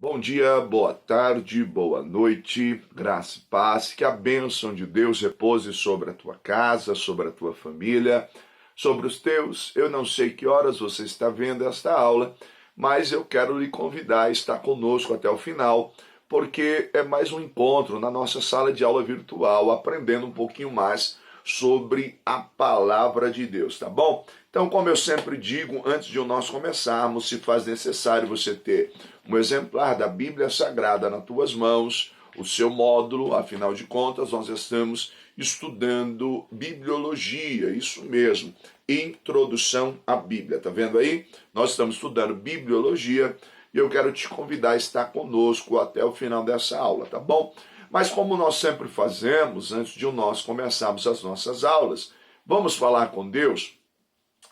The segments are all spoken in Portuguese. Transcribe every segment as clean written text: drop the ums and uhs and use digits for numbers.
Bom dia, boa tarde, boa noite, graça e paz, que a bênção de Deus repouse sobre a tua casa, sobre a tua família, sobre os teus. Eu não sei que horas você está vendo esta aula, mas eu quero lhe convidar a estar conosco até o final, porque é mais um encontro na nossa sala de aula virtual, aprendendo um pouquinho mais sobre a palavra de Deus, tá bom? Então, como eu sempre digo, antes de nós começarmos, se faz necessário você ter um exemplar da Bíblia Sagrada nas tuas mãos, o seu módulo, afinal de contas, nós estamos estudando bibliologia, isso mesmo, introdução à Bíblia, tá vendo aí? Nós estamos estudando bibliologia e eu quero te convidar a estar conosco até o final dessa aula, tá bom? Mas como nós sempre fazemos, antes de nós começarmos as nossas aulas, vamos falar com Deus?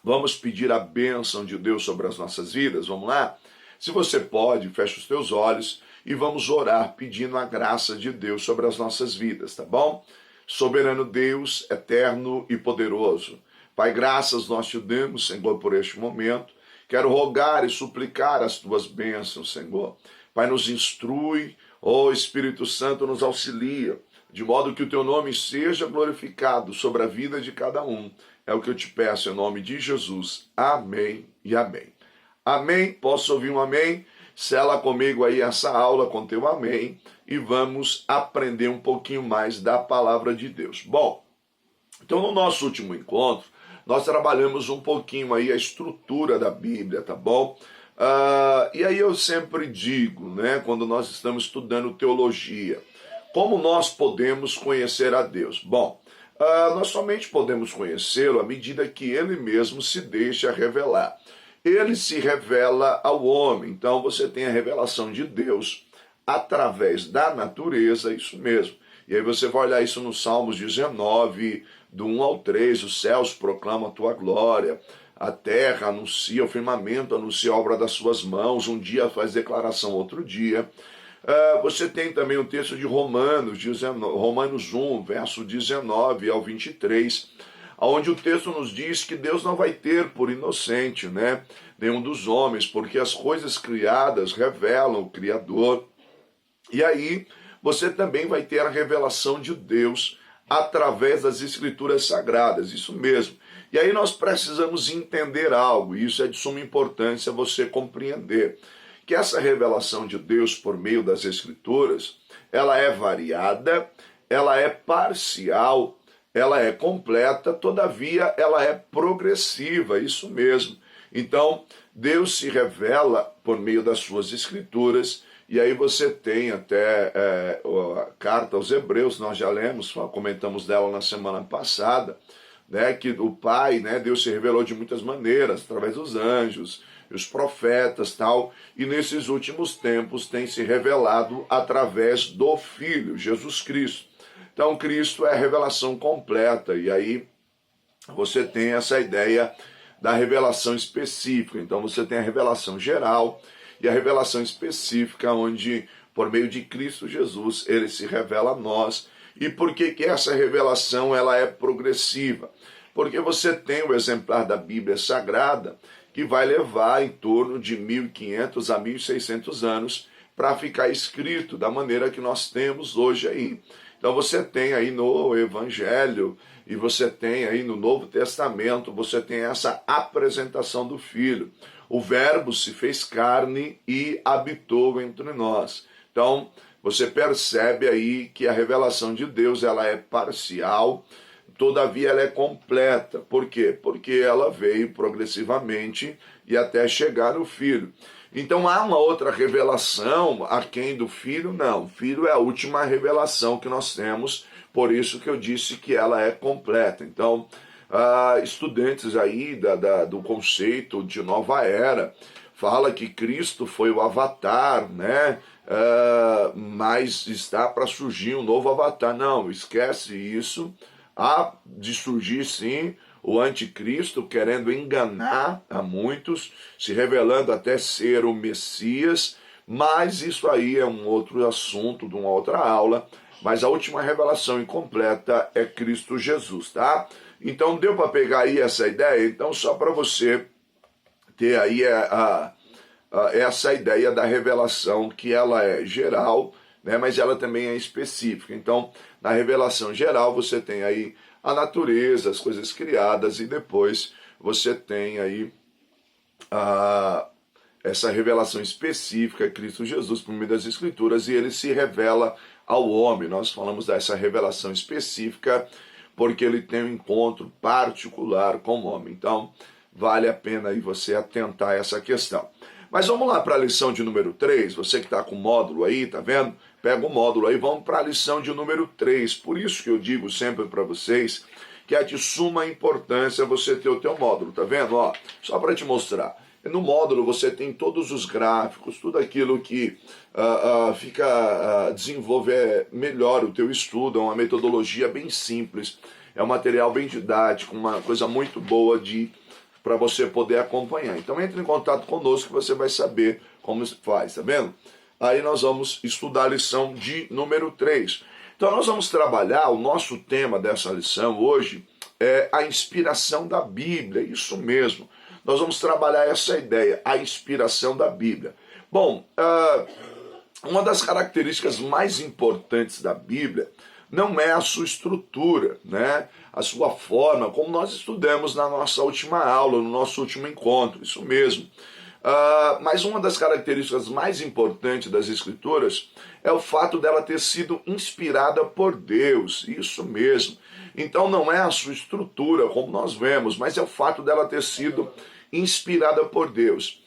Vamos pedir a bênção de Deus sobre as nossas vidas? Vamos lá? Se você pode, feche os teus olhos e vamos orar pedindo a graça de Deus sobre as nossas vidas, tá bom? Soberano Deus, eterno e poderoso. Pai, graças nós te damos, Senhor, por este momento. Quero rogar e suplicar as tuas bênçãos, Senhor. Pai, nos instrui, ó Espírito Santo, nos auxilia, de modo que o teu nome seja glorificado sobre a vida de cada um. É o que eu te peço em nome de Jesus. Amém e amém. Amém? Posso ouvir um amém? Sela comigo aí essa aula com teu amém e vamos aprender um pouquinho mais da palavra de Deus. Bom, então no nosso último encontro, nós trabalhamos um pouquinho aí a estrutura da Bíblia, tá bom? E aí eu sempre digo, né, quando nós estamos estudando teologia, como nós podemos conhecer a Deus? Bom, nós somente podemos conhecê-lo à medida que ele mesmo se deixa revelar. Ele se revela ao homem, então você tem a revelação de Deus através da natureza, isso mesmo. E aí você vai olhar isso no Salmos 19, do 1 ao 3, os céus proclamam a tua glória, a terra anuncia, o firmamento anuncia a obra das suas mãos, um dia faz declaração, outro dia. Você tem também o texto de Romanos 1, verso 19 ao 23, onde o texto nos diz que Deus não vai ter por inocente, né, nenhum dos homens, porque as coisas criadas revelam o Criador. E aí você também vai ter a revelação de Deus através das Escrituras Sagradas, isso mesmo. E aí nós precisamos entender algo, e isso é de suma importância você compreender, que essa revelação de Deus por meio das Escrituras, ela é variada, ela é parcial, ela é completa, todavia ela é progressiva, isso mesmo. Então, Deus se revela por meio das suas Escrituras, e aí você tem até a carta aos Hebreus, nós já lemos, comentamos dela na semana passada, né, que o Pai, né, Deus se revelou de muitas maneiras, através dos anjos, os profetas, tal, e nesses últimos tempos tem se revelado através do Filho, Jesus Cristo. Então, Cristo é a revelação completa, e aí você tem essa ideia da revelação específica. Então, você tem a revelação geral e a revelação específica, onde, por meio de Cristo Jesus, ele se revela a nós. E por que essa revelação ela é progressiva? Porque você tem o exemplar da Bíblia Sagrada, que vai levar em torno de 1.500 a 1.600 anos para ficar escrito da maneira que nós temos hoje aí. Então você tem aí no Evangelho e você tem aí no Novo Testamento, você tem essa apresentação do Filho. O Verbo se fez carne e habitou entre nós. Então você percebe aí que a revelação de Deus ela é parcial, todavia ela é completa. Por quê? Porque ela veio progressivamente e até chegar no Filho. Então há uma outra revelação aquém do Filho? Não, o Filho é a última revelação que nós temos, por isso que eu disse que ela é completa. Então, estudantes aí do conceito de nova era, fala que Cristo foi o avatar, né? Mas está para surgir um novo avatar. Não, esquece isso. Há de surgir sim o anticristo querendo enganar a muitos, se revelando até ser o Messias, mas isso aí é um outro assunto de uma outra aula, mas a última revelação incompleta é Cristo Jesus, tá? Então deu para pegar aí essa ideia? Então só para você ter aí essa ideia da revelação, que ela é geral, né, mas ela também é específica. Então, na revelação geral, você tem aí a natureza, as coisas criadas, e depois você tem aí essa revelação específica, Cristo Jesus, por meio das Escrituras, e ele se revela ao homem. Nós falamos dessa revelação específica porque ele tem um encontro particular com o homem. Então, vale a pena aí você atentar a essa questão. Mas vamos lá para a lição de número 3. Você que está com o módulo aí, tá vendo? Pega o módulo aí, vamos para a lição de número 3. Por isso que eu digo sempre para vocês que é de suma importância você ter o teu módulo, tá vendo? Ó, só para te mostrar. No módulo você tem todos os gráficos, tudo aquilo que desenvolver melhor o teu estudo, é uma metodologia bem simples, é um material bem didático, uma coisa muito boa para você poder acompanhar. Então entre em contato conosco que você vai saber como se faz, tá vendo? Aí nós vamos estudar a lição de número 3. Então nós vamos trabalhar, o nosso tema dessa lição hoje é a inspiração da Bíblia, isso mesmo. Nós vamos trabalhar essa ideia, a inspiração da Bíblia. Bom, uma das características mais importantes da Bíblia não é a sua estrutura, né? A sua forma, como nós estudamos na nossa última aula, no nosso último encontro, isso mesmo. Mas uma das características mais importantes das Escrituras é o fato dela ter sido inspirada por Deus, isso mesmo. Então não é a sua estrutura, como nós vemos, mas é o fato dela ter sido inspirada por Deus.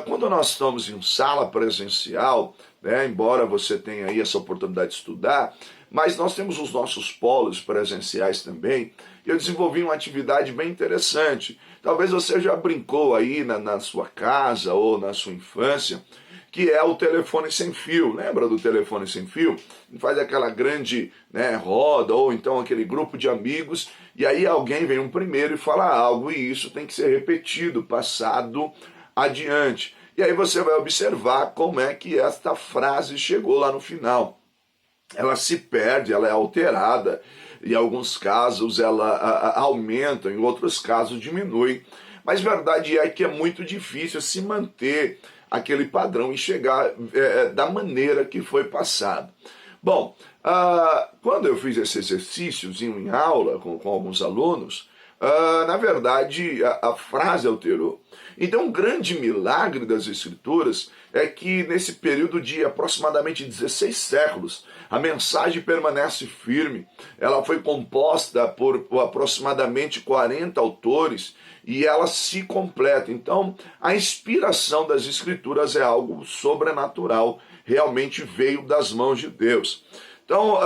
Quando nós estamos em sala presencial, né, embora você tenha aí essa oportunidade de estudar, mas nós temos os nossos polos presenciais também, e eu desenvolvi uma atividade bem interessante. Talvez você já brincou aí na sua casa ou na sua infância, que é o telefone sem fio. Lembra do telefone sem fio? Faz aquela grande, né, roda, ou então aquele grupo de amigos, e aí alguém vem um primeiro e fala algo, e isso tem que ser repetido, passado adiante. E aí você vai observar como é que esta frase chegou lá no final. Ela se perde, ela é alterada, em alguns casos ela aumenta, em outros casos diminui. Mas verdade é que é muito difícil se manter aquele padrão e chegar da maneira que foi passado. Bom, quando eu fiz esse exercíciozinho em aula com alguns alunos, na verdade a frase alterou. Então um grande milagre das Escrituras é que nesse período de aproximadamente 16 séculos, a mensagem permanece firme. Ela foi composta por aproximadamente 40 autores e ela se completa. Então, a inspiração das Escrituras é algo sobrenatural, realmente veio das mãos de Deus. Então,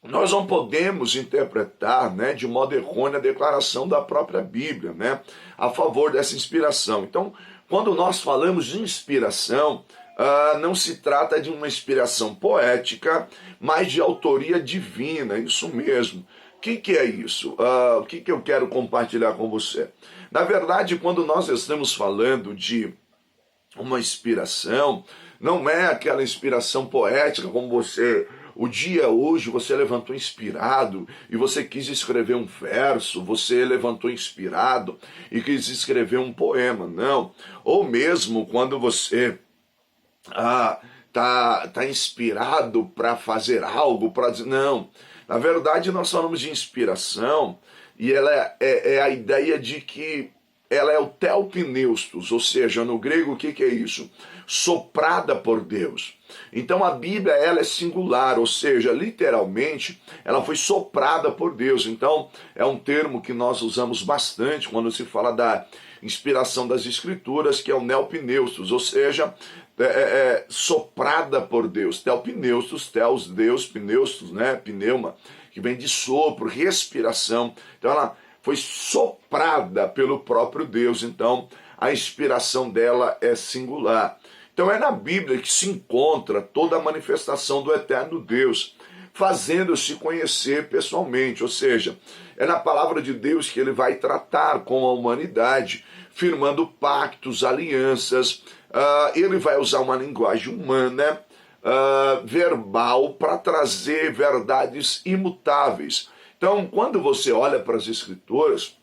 nós não podemos interpretar, né, de modo errôneo a declaração da própria Bíblia, né, a favor dessa inspiração. Então, quando nós falamos de inspiração, não se trata de uma inspiração poética, mas de autoria divina, isso mesmo. O que é isso? O que eu quero compartilhar com você? Na verdade, quando nós estamos falando de uma inspiração, não é aquela inspiração poética como você... O dia hoje você levantou inspirado e você quis escrever um verso, você levantou inspirado e quis escrever um poema, não. Ou mesmo quando você tá inspirado para fazer algo, para dizer, não. Na verdade nós falamos de inspiração e ela é a ideia de que ela é o telpneustos, ou seja, no grego o que é isso? Soprada por Deus. Então a Bíblia ela é singular, ou seja, literalmente ela foi soprada por Deus. Então é um termo que nós usamos bastante quando se fala da inspiração das Escrituras, que é o neopneustos, ou seja, soprada por Deus. Telpneustos, teos, Deus, pneustos, né? Pneuma, que vem de sopro, respiração. Então ela foi soprada pelo próprio Deus, então a inspiração dela é singular. Então é na Bíblia que se encontra toda a manifestação do eterno Deus, fazendo-se conhecer pessoalmente, ou seja, é na palavra de Deus que ele vai tratar com a humanidade, firmando pactos, alianças, ele vai usar uma linguagem humana, verbal, para trazer verdades imutáveis. Então, quando você olha para as Escrituras,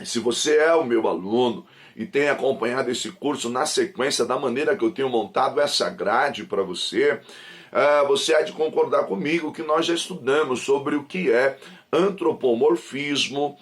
se você é o meu aluno e tem acompanhado esse curso na sequência da maneira que eu tenho montado essa grade para você, você há de concordar comigo que nós já estudamos sobre o que é antropomorfismo,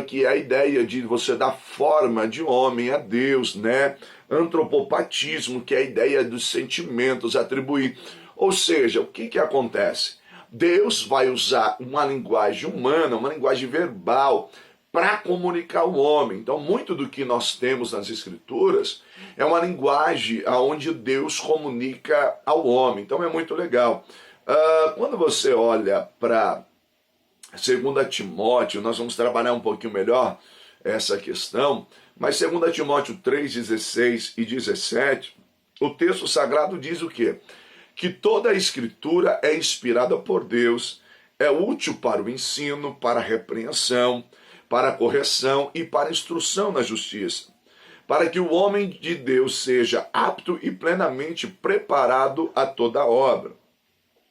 que é a ideia de você dar forma de homem a Deus, né? Antropopatismo, que é a ideia dos sentimentos, atribuir. Ou seja, o que acontece? Deus vai usar uma linguagem humana, uma linguagem verbal, para comunicar ao homem. Então, muito do que nós temos nas Escrituras é uma linguagem onde Deus comunica ao homem. Então, é muito legal. Quando você olha para 2 Timóteo, nós vamos trabalhar um pouquinho melhor essa questão, mas 2 Timóteo 3, 16 e 17, o texto sagrado diz o quê? Que toda a Escritura é inspirada por Deus, é útil para o ensino, para a repreensão, para a correção e para a instrução na justiça, para que o homem de Deus seja apto e plenamente preparado a toda obra.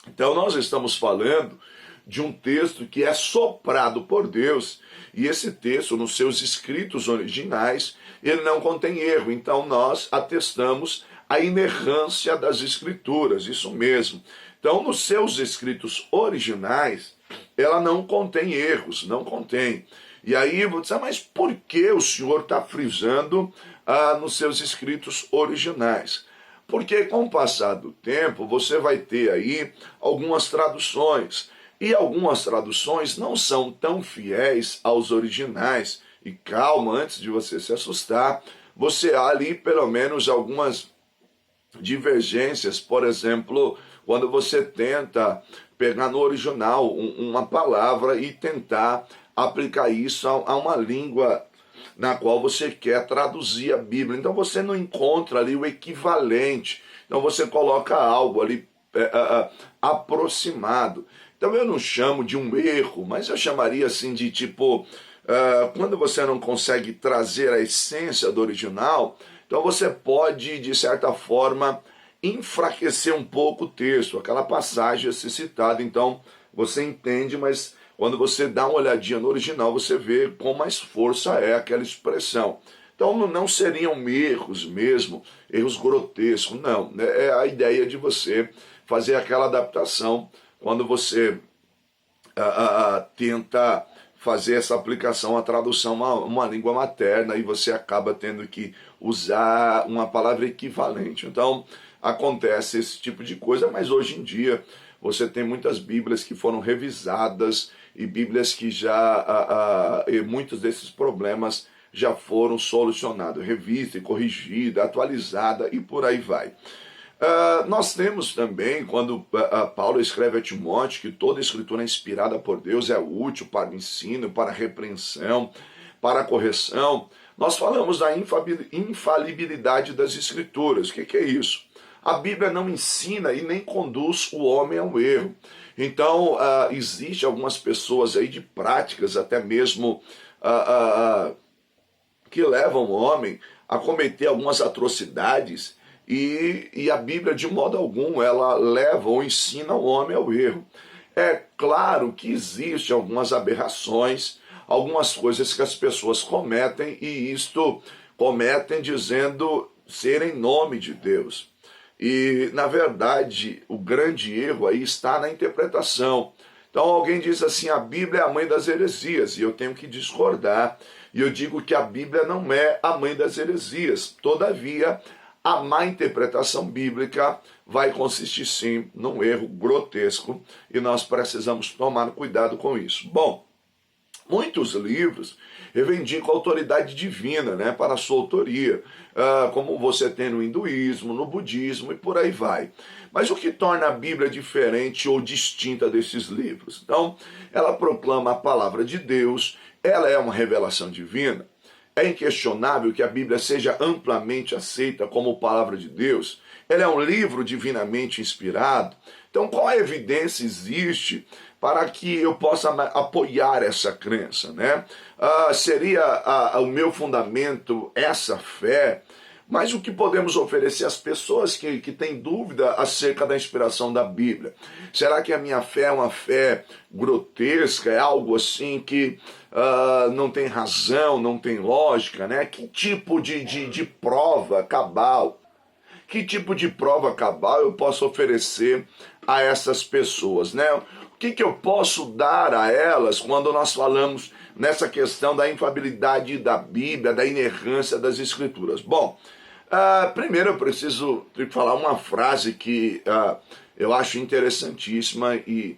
Então nós estamos falando de um texto que é soprado por Deus, e esse texto, nos seus escritos originais, ele não contém erro. Então nós atestamos a inerrância das Escrituras, isso mesmo. Então, nos seus escritos originais, ela não contém erros, não contém. E aí eu vou dizer, mas por que o senhor está frisando nos seus escritos originais? Porque com o passar do tempo, você vai ter aí algumas traduções. E algumas traduções não são tão fiéis aos originais. E calma, antes de você se assustar, você há ali pelo menos algumas divergências. Por exemplo, quando você tenta pegar no original uma palavra e tentar aplicar isso a uma língua na qual você quer traduzir a Bíblia. Então você não encontra ali o equivalente. Então você coloca algo ali aproximado. Então eu não chamo de um erro, mas eu chamaria assim de tipo, quando você não consegue trazer a essência do original, então você pode, de certa forma, enfraquecer um pouco o texto, aquela passagem a ser citada. Então você entende, mas quando você dá uma olhadinha no original, você vê com mais força é aquela expressão. Então não seriam erros mesmo, erros grotescos, não. É a ideia de você fazer aquela adaptação quando você tenta fazer essa aplicação, a tradução a uma língua materna, e você acaba tendo que usar uma palavra equivalente. Então acontece esse tipo de coisa, mas hoje em dia você tem muitas Bíblias que foram revisadas e Bíblias que já, e muitos desses problemas já foram solucionados, revista e corrigida, atualizada e por aí vai. Nós temos também, quando Paulo escreve a Timóteo, que toda a escritura inspirada por Deus é útil para o ensino, para a repreensão, para a correção. Nós falamos da infalibilidade das escrituras. O que é isso? A Bíblia não ensina e nem conduz o homem ao erro. Então, existe algumas pessoas aí de práticas, até mesmo que levam o homem a cometer algumas atrocidades, e a Bíblia, de modo algum, ela leva ou ensina o homem ao erro. É claro que existem algumas aberrações, algumas coisas que as pessoas cometem, e isto cometem dizendo ser em nome de Deus. E, na verdade, o grande erro aí está na interpretação. Então alguém diz assim, a Bíblia é a mãe das heresias, e eu tenho que discordar, e eu digo que a Bíblia não é a mãe das heresias. Todavia, a má interpretação bíblica vai consistir sim num erro grotesco, e nós precisamos tomar cuidado com isso. Bom, muitos livros reivindicam a autoridade divina, né, para a sua autoria, como você tem no hinduísmo, no budismo e por aí vai. Mas o que torna a Bíblia diferente ou distinta desses livros? Então, ela proclama a palavra de Deus, ela é uma revelação divina. É inquestionável que a Bíblia seja amplamente aceita como palavra de Deus. Ela é um livro divinamente inspirado. Então, qual a evidência existe para que eu possa apoiar essa crença, né? Seria o meu fundamento essa fé? Mas o que podemos oferecer às pessoas que têm dúvida acerca da inspiração da Bíblia? Será que a minha fé é uma fé grotesca, é algo assim que não tem razão, não tem lógica, né? Que tipo de prova cabal? Que tipo de prova cabal eu posso oferecer a essas pessoas, né? O que eu posso dar a elas quando nós falamos nessa questão da infalibilidade da Bíblia, da inerrância das Escrituras? Bom, primeiro eu preciso falar uma frase que eu acho interessantíssima e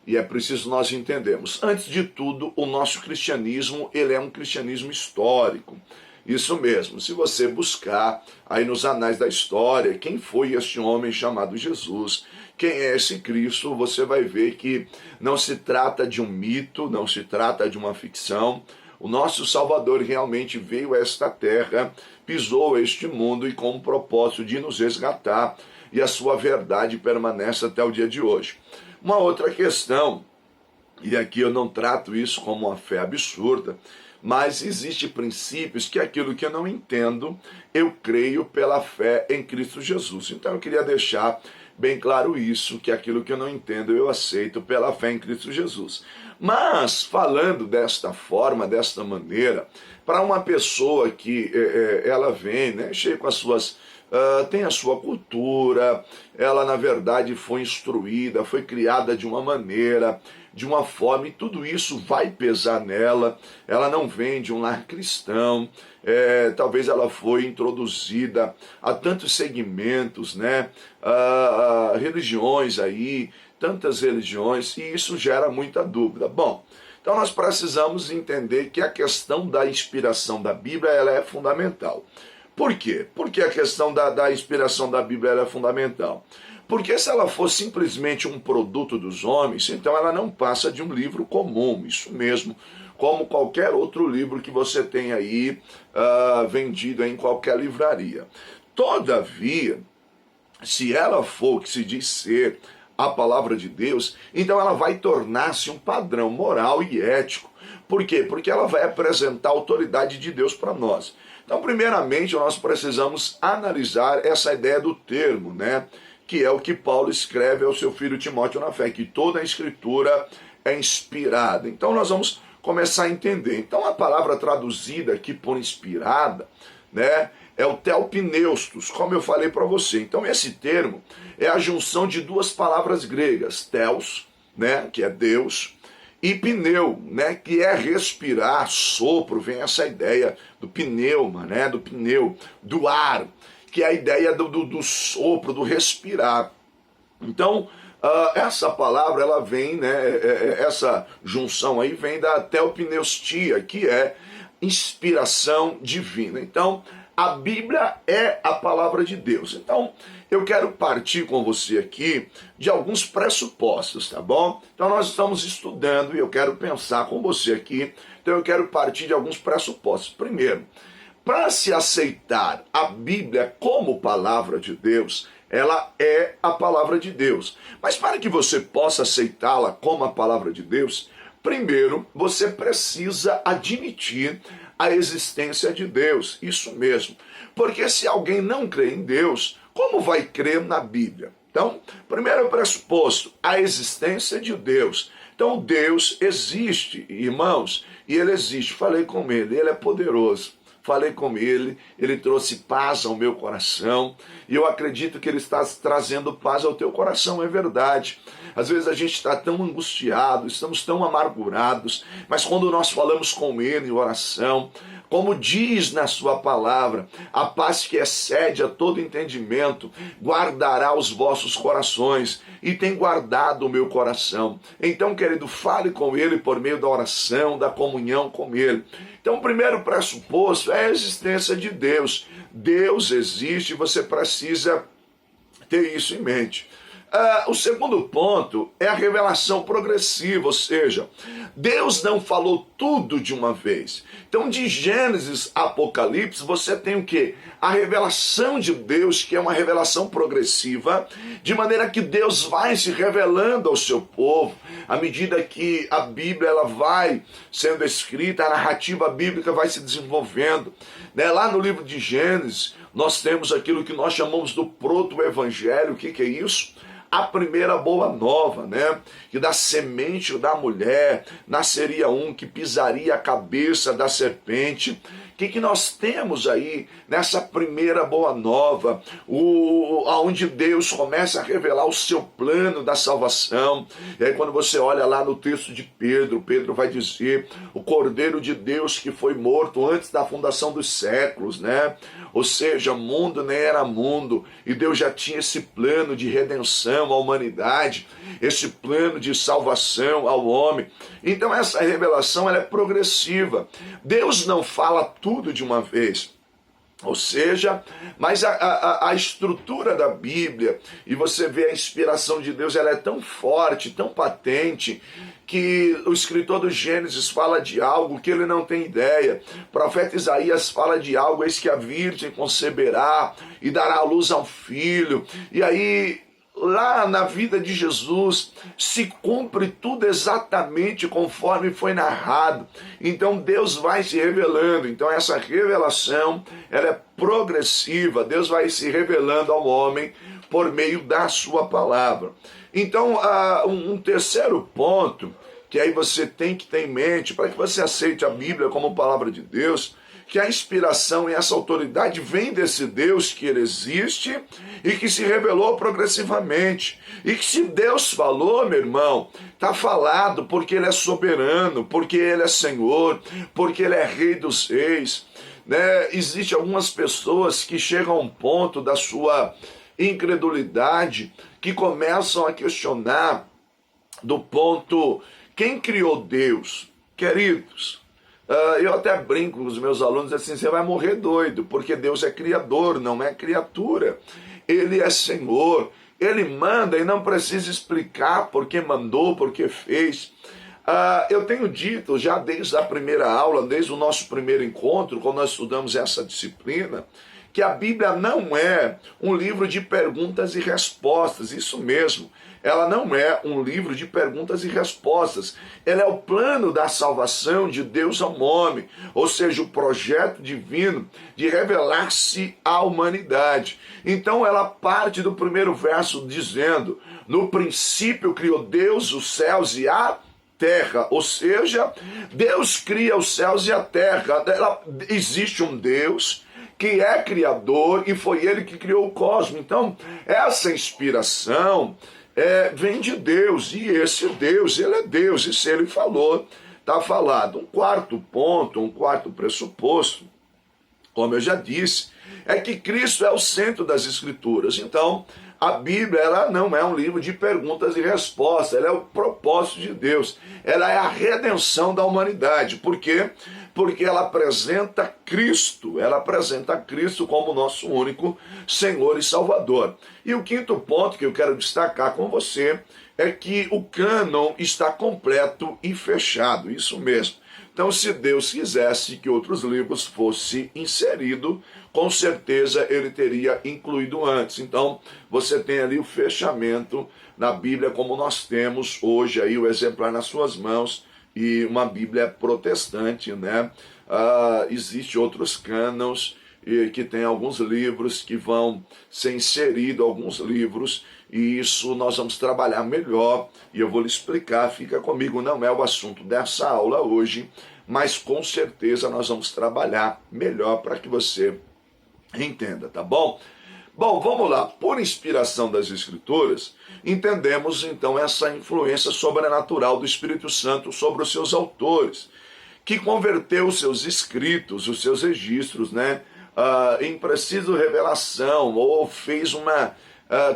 é preciso nós entendermos. Antes de tudo, o nosso cristianismo, ele é um cristianismo histórico. Isso mesmo, se você buscar aí nos anais da história, quem foi este homem chamado Jesus, quem é esse Cristo, você vai ver que não se trata de um mito, não se trata de uma ficção. O nosso Salvador realmente veio a esta terra, pisou este mundo e com o propósito de nos resgatar, e a sua verdade permanece até o dia de hoje. Uma outra questão, e aqui eu não trato isso como uma fé absurda, mas existem princípios que aquilo que eu não entendo, eu creio pela fé em Cristo Jesus. Então eu queria deixar bem claro isso, que aquilo que eu não entendo, eu aceito pela fé em Cristo Jesus. Mas, falando desta forma, desta maneira, para uma pessoa que ela vem, né, cheia com as suas... tem a sua cultura, ela na verdade foi instruída, foi criada de uma maneira, de uma forma, e tudo isso vai pesar nela. Ela não vem de um lar cristão, talvez ela foi introduzida a tantos segmentos, né, religiões aí, tantas religiões, e isso gera muita dúvida. Bom, então nós precisamos entender que a questão da inspiração da Bíblia, ela é fundamental. Por quê? Porque a questão da inspiração da Bíblia ela é fundamental. Porque se ela for simplesmente um produto dos homens, então ela não passa de um livro comum, isso mesmo, como qualquer outro livro que você tem aí vendido em qualquer livraria. Todavia, se ela for o que se diz ser a palavra de Deus, então ela vai tornar-se um padrão moral e ético. Por quê? Porque ela vai apresentar a autoridade de Deus para nós. Então, primeiramente, nós precisamos analisar essa ideia do termo, né? Que é o que Paulo escreve ao seu filho Timóteo na fé, que toda a Escritura é inspirada. Então, nós vamos começar a entender. Então, a palavra traduzida aqui por inspirada, né, é o theopneustos, como eu falei para você. Então, esse termo é a junção de duas palavras gregas, theos, né, que é Deus, e pneu, né, que é respirar, sopro, vem essa ideia do pneuma, né, do pneu, do ar, que é a ideia do sopro, do respirar. Então, essa palavra, ela vem, né, essa junção aí vem da theopneustia, que é inspiração divina. Então, a Bíblia é a palavra de Deus. Então, eu quero partir com você aqui de alguns pressupostos, tá bom? Então, nós estamos estudando e eu quero pensar com você aqui. Então, eu quero partir de alguns pressupostos. Primeiro, para se aceitar a Bíblia como palavra de Deus, ela é a palavra de Deus. Mas para que você possa aceitá-la como a palavra de Deus, primeiro, você precisa admitir a existência de Deus, isso mesmo. Porque se alguém não crê em Deus, como vai crer na Bíblia? Então, primeiro pressuposto, a existência de Deus. Então, Deus existe, irmãos, e Ele existe. Falei com Ele, Ele é poderoso. Falei com Ele, Ele trouxe paz ao meu coração, e eu acredito que Ele está trazendo paz ao teu coração, é verdade. Às vezes a gente está tão angustiado, estamos tão amargurados, mas quando nós falamos com Ele em oração, como diz na sua palavra, a paz que excede a todo entendimento guardará os vossos corações, e tem guardado o meu coração. Então, querido, fale com Ele por meio da oração, da comunhão com Ele. Então, o primeiro pressuposto é a existência de Deus. Deus existe e você precisa ter isso em mente. O segundo ponto é a revelação progressiva, ou seja, Deus não falou tudo de uma vez. Então, de Gênesis a Apocalipse, você tem o quê? A revelação de Deus, que é uma revelação progressiva, de maneira que Deus vai se revelando ao seu povo, à medida que a Bíblia ela vai sendo escrita, a narrativa bíblica vai se desenvolvendo. Lá no livro de Gênesis, nós temos aquilo que nós chamamos do proto-evangelho. O que é isso? A primeira boa nova, né? Que da semente da mulher nasceria um que pisaria a cabeça da serpente. O que nós temos aí nessa primeira boa nova? Onde Deus começa a revelar o seu plano da salvação. E aí quando você olha lá no texto de Pedro, Pedro vai dizer: o Cordeiro de Deus que foi morto antes da fundação dos séculos, né? Ou seja, mundo nem era mundo, e Deus já tinha esse plano de redenção à humanidade, esse plano de salvação ao homem. Então essa revelação ela é progressiva. Deus não fala tudo de uma vez. Ou seja, mas a estrutura da Bíblia, e você vê a inspiração de Deus, ela é tão forte, tão patente, que o escritor do Gênesis fala de algo que ele não tem ideia. O profeta Isaías fala de algo: eis que a virgem conceberá e dará à luz a um filho. E aí, lá na vida de Jesus, se cumpre tudo exatamente conforme foi narrado. Então Deus vai se revelando. Então essa revelação, ela é progressiva. Deus vai se revelando ao homem por meio da sua palavra. Então, um terceiro ponto, que aí você tem que ter em mente, para que você aceite a Bíblia como palavra de Deus, que a inspiração e essa autoridade vem desse Deus que ele existe e que se revelou progressivamente. E que se Deus falou, meu irmão, está falado porque ele é soberano, porque ele é Senhor, porque ele é Rei dos Reis. Né? Existem algumas pessoas que chegam a um ponto da sua incredulidade que começam a questionar do ponto: quem criou Deus? Queridos, eu até brinco com os meus alunos assim: você vai morrer doido, porque Deus é criador, não é criatura. Ele é Senhor, ele manda e não precisa explicar por que mandou, por que fez. Eu tenho dito já desde a primeira aula, desde o nosso primeiro encontro, quando nós estudamos essa disciplina, que a Bíblia não é um livro de perguntas e respostas. Isso mesmo, ela não é um livro de perguntas e respostas. Ela é o plano da salvação de Deus ao homem, ou seja, o projeto divino de revelar-se à humanidade. Então ela parte do primeiro verso dizendo: no princípio criou Deus os céus e a terra. Ou seja, Deus cria os céus e a terra. Existe um Deus que é criador e foi ele que criou o cosmos. Então, essa inspiração vem de Deus, e esse Deus, ele é Deus, e se ele falou, está falado. Um quarto ponto, um quarto pressuposto, como eu já disse, é que Cristo é o centro das Escrituras. Então, a Bíblia, ela não é um livro de perguntas e respostas, ela é o propósito de Deus, ela é a redenção da humanidade. Por quê? Porque ela apresenta Cristo como nosso único Senhor e Salvador. E o quinto ponto que eu quero destacar com você é que o cânon está completo e fechado, isso mesmo. Então, se Deus quisesse que outros livros fossem inseridos, com certeza ele teria incluído antes. Então, você tem ali o fechamento na Bíblia, como nós temos hoje aí o exemplar nas suas mãos, e uma Bíblia protestante, né? Existem outros cânons que tem alguns livros que vão ser inseridos, alguns livros, e isso nós vamos trabalhar melhor, e eu vou lhe explicar. Fica comigo, não é o assunto dessa aula hoje, mas com certeza nós vamos trabalhar melhor para que você entenda, tá bom? Bom, vamos lá. Por inspiração das Escrituras, entendemos então essa influência sobrenatural do Espírito Santo sobre os seus autores, que converteu os seus escritos, os seus registros, né, em preciso revelação, ou fez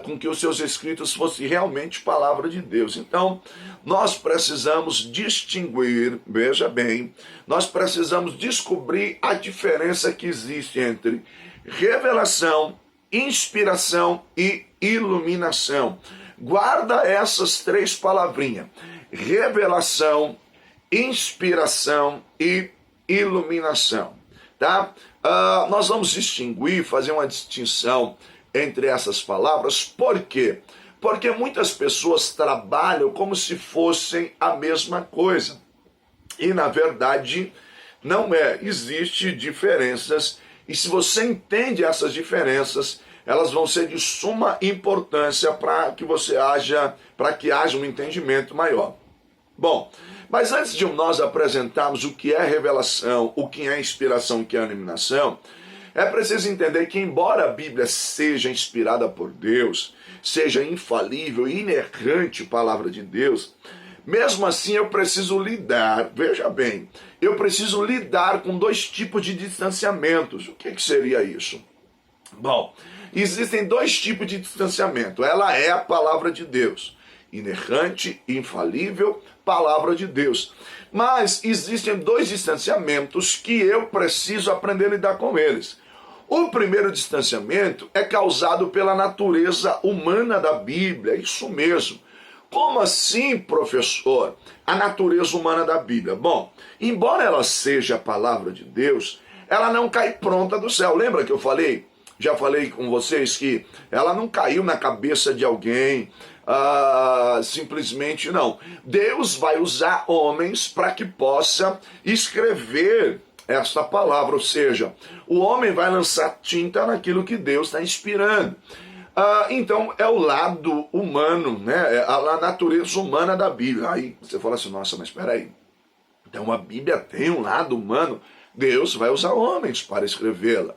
com que os seus escritos fossem realmente palavra de Deus. Então, nós precisamos distinguir, veja bem, nós precisamos descobrir a diferença que existe entre revelação, inspiração e iluminação. Guarda essas três palavrinhas: revelação, inspiração e iluminação, tá? Nós vamos distinguir, fazer uma distinção entre essas palavras. Por quê? Porque muitas pessoas trabalham como se fossem a mesma coisa. E, na verdade, não é. Existem diferenças E se você entende essas diferenças, elas vão ser de suma importância para que haja um entendimento maior. Bom, mas antes de nós apresentarmos o que é revelação, o que é inspiração, o que é iluminação, é preciso entender que, embora a Bíblia seja inspirada por Deus, seja infalível e inerrante palavra de Deus, mesmo assim eu preciso lidar, veja bem, eu preciso lidar com dois tipos de distanciamentos. O que seria isso? Bom, existem dois tipos de distanciamento. Ela é a palavra de Deus, inerrante, infalível, palavra de Deus. Mas existem dois distanciamentos que eu preciso aprender a lidar com eles. O primeiro distanciamento é causado pela natureza humana da Bíblia, isso mesmo. Como assim, professor? A natureza humana da Bíblia. Bom, embora ela seja a palavra de Deus, ela não cai pronta do céu. Lembra que eu falei? Já falei com vocês que ela não caiu na cabeça de alguém, simplesmente não. Deus vai usar homens para que possa escrever esta palavra, ou seja, o homem vai lançar tinta naquilo que Deus está inspirando. Então é o lado humano, né? É a natureza humana da Bíblia. Aí você fala assim, nossa, mas espera aí. Então a Bíblia tem um lado humano, Deus vai usar homens para escrevê-la.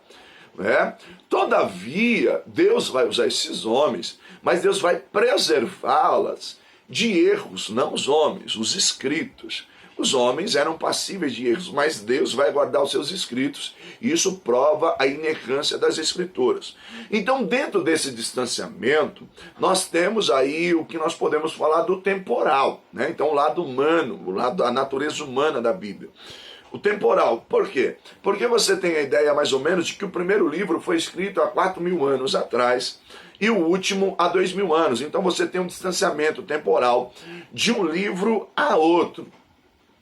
Né? Todavia, Deus vai usar esses homens, mas Deus vai preservá-las de erros, não os homens, os escritos. Os homens eram passíveis de erros, mas Deus vai guardar os seus escritos, e isso prova a inerrância das escrituras. Então, dentro desse distanciamento, nós temos aí o que nós podemos falar do temporal, né? Então, o lado humano, a natureza humana da Bíblia. O temporal, por quê? Porque você tem a ideia mais ou menos de que o primeiro livro foi escrito há 4.000 anos atrás e o último há 2.000 anos. Então você tem um distanciamento temporal de um livro a outro.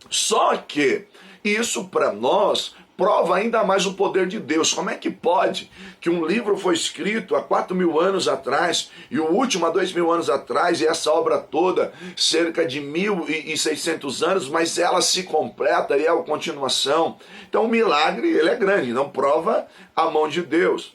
Só que isso para nós prova ainda mais o poder de Deus. Como é que pode que um livro foi escrito há 4.000 anos atrás e o último há 2.000 anos atrás, e essa obra toda, cerca de 1.600 anos, mas ela se completa e é a continuação? Então o milagre, ele é grande, não prova a mão de Deus.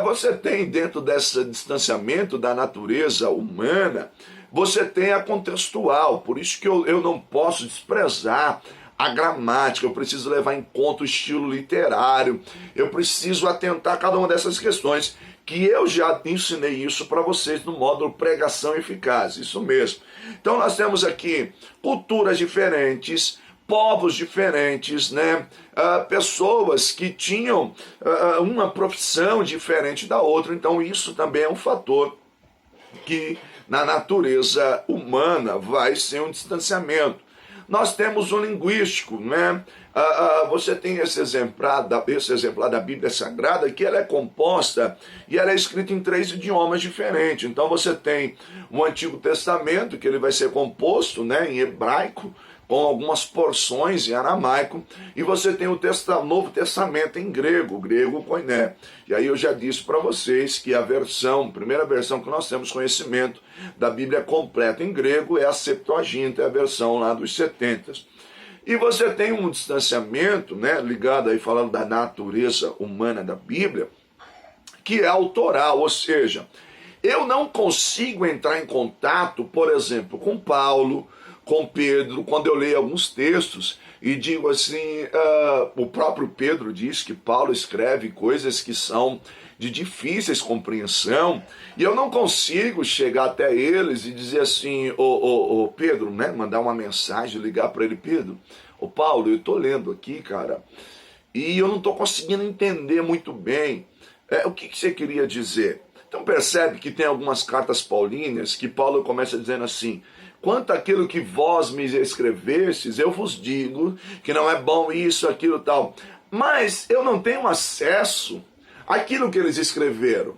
Você tem dentro desse distanciamento da natureza humana, você tem a contextual, por isso que eu não posso desprezar a gramática, eu preciso levar em conta o estilo literário, eu preciso atentar a cada uma dessas questões, que eu já ensinei isso para vocês no módulo Pregação Eficaz, isso mesmo. Então nós temos aqui culturas diferentes, povos diferentes, né? Pessoas que tinham uma profissão diferente da outra, então isso também é um fator que na natureza humana vai ser um distanciamento. Nós temos o linguístico, né? Você tem esse exemplar da Bíblia Sagrada, que ela é composta e ela é escrita em 3 idiomas diferentes. Então você tem o Antigo Testamento, que ele vai ser composto, né, em hebraico, com algumas porções em aramaico, e você tem o Novo Testamento em grego koiné. E aí eu já disse para vocês que a primeira versão que nós temos conhecimento da Bíblia completa em grego é a Septuaginta, é a versão lá dos 70. E você tem um distanciamento, né, ligado aí, falando da natureza humana da Bíblia, que é autoral, ou seja, eu não consigo entrar em contato, por exemplo, com Paulo, com Pedro, quando eu leio alguns textos e digo assim, o próprio Pedro diz que Paulo escreve coisas que são de difíceis compreensão, e eu não consigo chegar até eles e dizer assim, ô Pedro, né, mandar uma mensagem, ligar para ele, Pedro, ô Paulo, eu estou lendo aqui, cara, e eu não estou conseguindo entender muito bem o que você queria dizer. Então percebe que tem algumas cartas paulinas que Paulo começa dizendo assim, quanto àquilo que vós me escrevestes, eu vos digo que não é bom isso, aquilo, tal. Mas eu não tenho acesso àquilo que eles escreveram.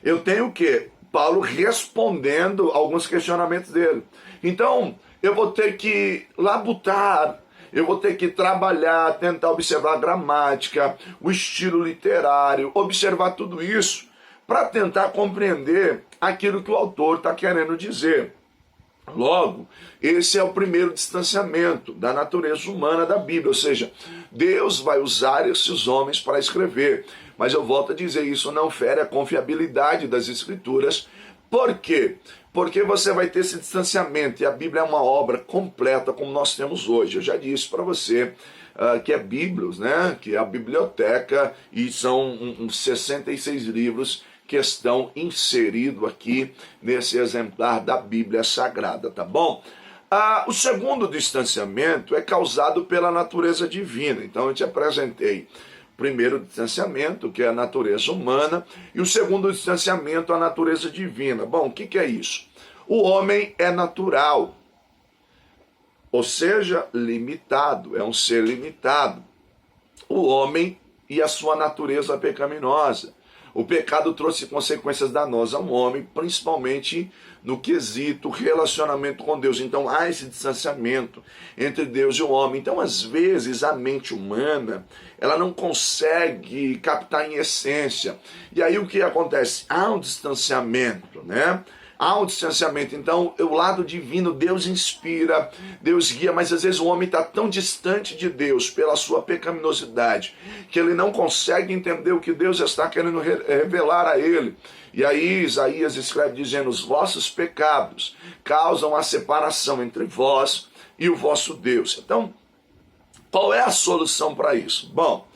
Eu tenho o quê? Paulo respondendo alguns questionamentos dele. Então, eu vou ter que labutar, eu vou ter que trabalhar, tentar observar a gramática, o estilo literário, observar tudo isso para tentar compreender aquilo que o autor está querendo dizer. Logo, esse é o primeiro distanciamento da natureza humana da Bíblia, ou seja, Deus vai usar esses homens para escrever. Mas eu volto a dizer, isso não fere a confiabilidade das Escrituras. Por quê? Porque você vai ter esse distanciamento, e a Bíblia é uma obra completa como nós temos hoje. Eu já disse para você que é Bíblios, né? Que é a biblioteca, e são uns 66 livros que estão inseridos aqui nesse exemplar da Bíblia Sagrada, tá bom? O segundo distanciamento é causado pela natureza divina. Então eu te apresentei o primeiro distanciamento, que é a natureza humana, e o segundo distanciamento, a natureza divina. Bom, o que é isso? O homem é natural, ou seja, limitado, é um ser limitado. O homem e a sua natureza pecaminosa. O pecado trouxe consequências danosas ao homem, principalmente no quesito relacionamento com Deus. Então há esse distanciamento entre Deus e o homem. Então, às vezes, a mente humana, ela não consegue captar em essência. E aí o que acontece? Há um distanciamento, né? Há um distanciamento. Então, o lado divino, Deus inspira, Deus guia, mas às vezes o homem está tão distante de Deus pela sua pecaminosidade, que ele não consegue entender o que Deus está querendo revelar a ele. E aí Isaías escreve dizendo, os vossos pecados causam a separação entre vós e o vosso Deus. Então, qual é a solução para isso? Bom,